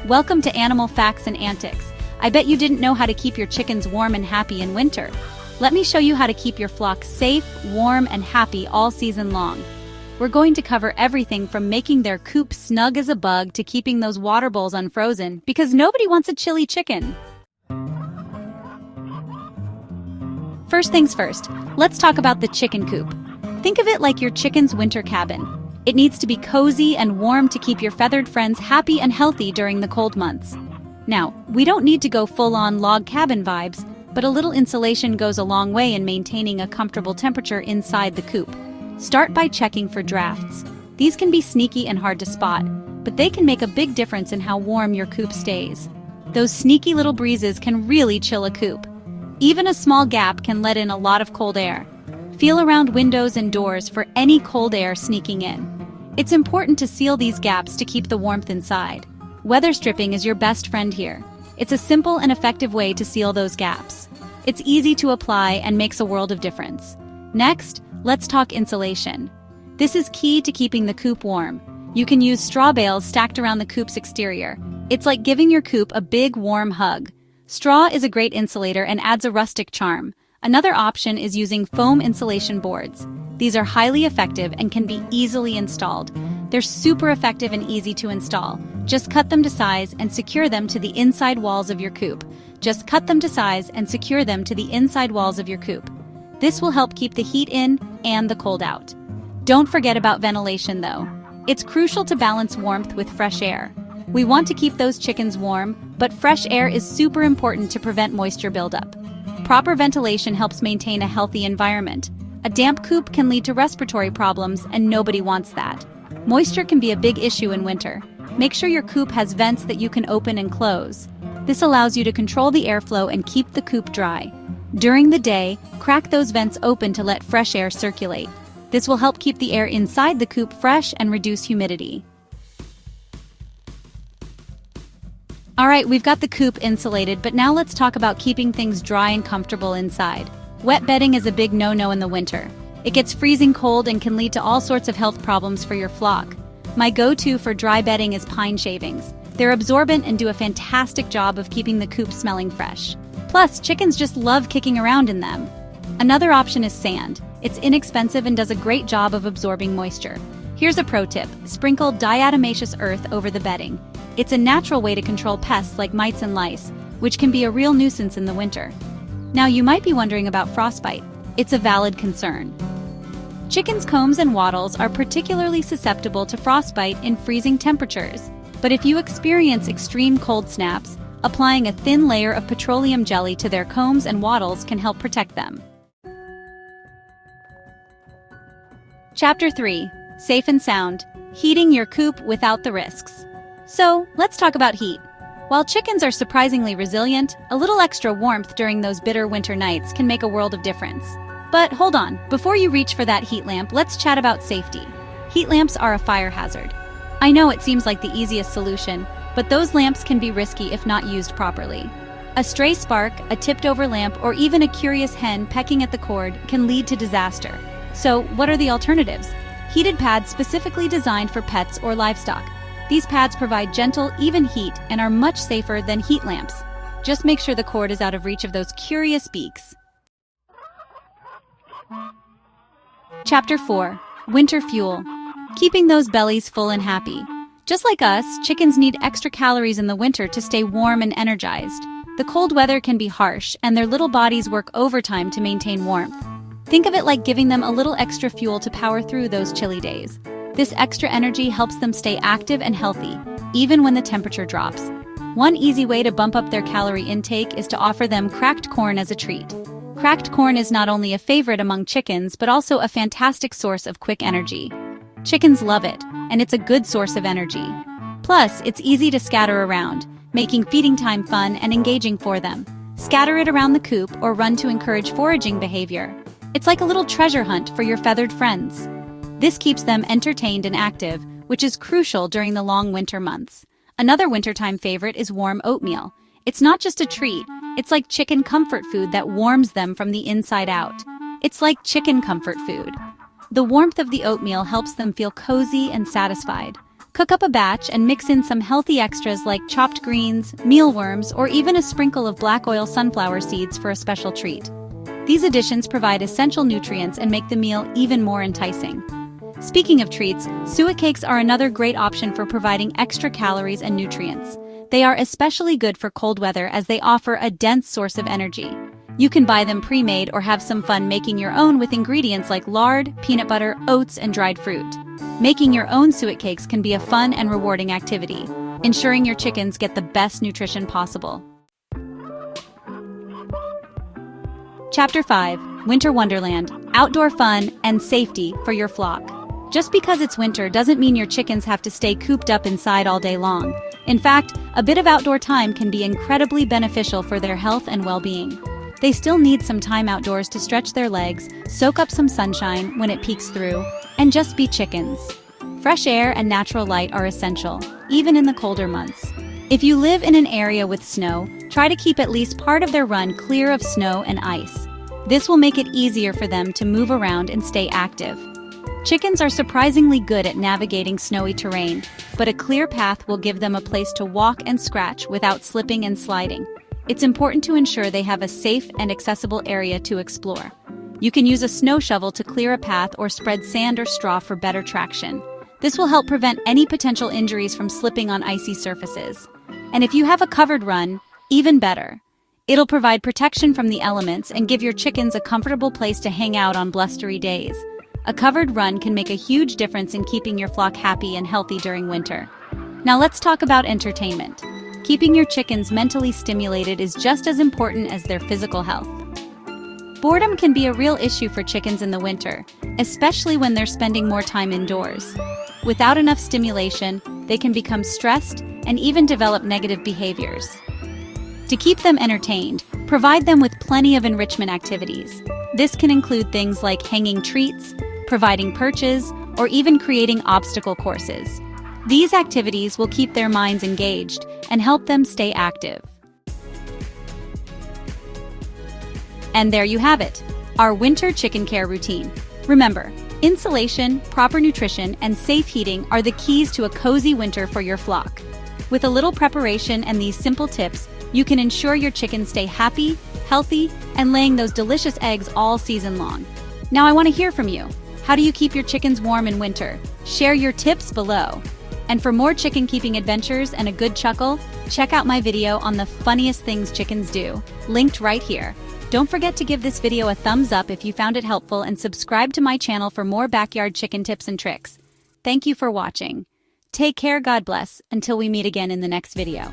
Welcome to Animal Facts and Antics. I bet you didn't know how to keep your chickens warm and happy in winter. Let me show you how to keep your flock safe, warm, and happy all season long. We're going to cover everything from making their coop snug as a bug to keeping those water bowls unfrozen, because nobody wants a chilly chicken. First things first, let's talk about the chicken coop. Think of it like your chicken's winter cabin. It needs to be cozy and warm to keep your feathered friends happy and healthy during the cold months. Now, we don't need to go full-on log cabin vibes, but a little insulation goes a long way in maintaining a comfortable temperature inside the coop. Start by checking for drafts. These can be sneaky and hard to spot, but they can make a big difference in how warm your coop stays. Those sneaky little breezes can really chill a coop. Even a small gap can let in a lot of cold air. Feel around windows and doors for any cold air sneaking in. It's important to seal these gaps to keep the warmth inside. Weather stripping is your best friend here. It's a simple and effective way to seal those gaps. It's easy to apply and makes a world of difference. Next, let's talk insulation. This is key to keeping the coop warm. You can use straw bales stacked around the coop's exterior. It's like giving your coop a big, warm hug. Straw is a great insulator and adds a rustic charm. Another option is using foam insulation boards. These are highly effective and can be easily installed. They're super effective and easy to install. Just cut them to size and secure them to the inside walls of your coop. This will help keep the heat in and the cold out. Don't forget about ventilation though. It's crucial to balance warmth with fresh air. We want to keep those chickens warm, but fresh air is super important to prevent moisture buildup. Proper ventilation helps maintain a healthy environment. A damp coop can lead to respiratory problems, and nobody wants that. Moisture can be a big issue in winter. Make sure your coop has vents that you can open and close. This allows you to control the airflow and keep the coop dry. During the day, crack those vents open to let fresh air circulate. This will help keep the air inside the coop fresh and reduce humidity. Alright, we've got the coop insulated, but now let's talk about keeping things dry and comfortable inside. Wet bedding is a big no-no in the winter. It gets freezing cold and can lead to all sorts of health problems for your flock. My go-to for dry bedding is pine shavings. They're absorbent and do a fantastic job of keeping the coop smelling fresh. Plus, chickens just love kicking around in them. Another option is sand. It's inexpensive and does a great job of absorbing moisture. Here's a pro tip: sprinkle diatomaceous earth over the bedding. It's a natural way to control pests like mites and lice, which can be a real nuisance in the winter. Now you might be wondering about frostbite. It's a valid concern. Chickens' combs and wattles are particularly susceptible to frostbite in freezing temperatures. But if you experience extreme cold snaps, applying a thin layer of petroleum jelly to their combs and wattles can help protect them. Chapter 3. Safe and Sound. Heating your coop without the risks. So, let's talk about heat. While chickens are surprisingly resilient, a little extra warmth during those bitter winter nights can make a world of difference. But hold on, before you reach for that heat lamp, let's chat about safety. Heat lamps are a fire hazard. I know it seems like the easiest solution, but those lamps can be risky if not used properly. A stray spark, a tipped-over lamp, or even a curious hen pecking at the cord can lead to disaster. So, what are the alternatives? Heated pads specifically designed for pets or livestock. These pads provide gentle, even heat and are much safer than heat lamps. Just make sure the cord is out of reach of those curious beaks. Chapter 4. Winter Fuel. Keeping those bellies full and happy. Just like us, chickens need extra calories in the winter to stay warm and energized. The cold weather can be harsh, and their little bodies work overtime to maintain warmth. Think of it like giving them a little extra fuel to power through those chilly days. This extra energy helps them stay active and healthy, even when the temperature drops. One easy way to bump up their calorie intake is to offer them cracked corn as a treat. Cracked corn is not only a favorite among chickens, but also a fantastic source of quick energy. Chickens love it, and it's a good source of energy. Plus, it's easy to scatter around, making feeding time fun and engaging for them. Scatter it around the coop or run to encourage foraging behavior. It's like a little treasure hunt for your feathered friends. This keeps them entertained and active, which is crucial during the long winter months. Another wintertime favorite is warm oatmeal. It's not just a treat, it's like chicken comfort food that warms them from the inside out. It's like chicken comfort food. The warmth of the oatmeal helps them feel cozy and satisfied. Cook up a batch and mix in some healthy extras like chopped greens, mealworms, or even a sprinkle of black oil sunflower seeds for a special treat. These additions provide essential nutrients and make the meal even more enticing. Speaking of treats, suet cakes are another great option for providing extra calories and nutrients. They are especially good for cold weather as they offer a dense source of energy. You can buy them pre-made or have some fun making your own with ingredients like lard, peanut butter, oats, and dried fruit. Making your own suet cakes can be a fun and rewarding activity, ensuring your chickens get the best nutrition possible. Chapter 5: Winter Wonderland, Outdoor Fun and Safety for Your Flock. Just because it's winter doesn't mean your chickens have to stay cooped up inside all day long. In fact, a bit of outdoor time can be incredibly beneficial for their health and well-being. They still need some time outdoors to stretch their legs, soak up some sunshine when it peeks through, and just be chickens. Fresh air and natural light are essential, even in the colder months. If you live in an area with snow, try to keep at least part of their run clear of snow and ice. This will make it easier for them to move around and stay active. Chickens are surprisingly good at navigating snowy terrain, but a clear path will give them a place to walk and scratch without slipping and sliding. It's important to ensure they have a safe and accessible area to explore. You can use a snow shovel to clear a path or spread sand or straw for better traction. This will help prevent any potential injuries from slipping on icy surfaces. And if you have a covered run, even better. It'll provide protection from the elements and give your chickens a comfortable place to hang out on blustery days. A covered run can make a huge difference in keeping your flock happy and healthy during winter. Now let's talk about entertainment. Keeping your chickens mentally stimulated is just as important as their physical health. Boredom can be a real issue for chickens in the winter, especially when they're spending more time indoors. Without enough stimulation, they can become stressed and even develop negative behaviors. To keep them entertained, provide them with plenty of enrichment activities. This can include things like hanging treats, providing perches, or even creating obstacle courses. These activities will keep their minds engaged and help them stay active. And there you have it, our winter chicken care routine. Remember, insulation, proper nutrition, and safe heating are the keys to a cozy winter for your flock. With a little preparation and these simple tips, you can ensure your chickens stay happy, healthy, and laying those delicious eggs all season long. Now I want to hear from you. How do you keep your chickens warm in winter? Share your tips below. And for more chicken keeping adventures and a good chuckle, check out my video on the funniest things chickens do, linked right here. Don't forget to give this video a thumbs up if you found it helpful and subscribe to my channel for more backyard chicken tips and tricks. Thank you for watching. Take care, God bless, until we meet again in the next video.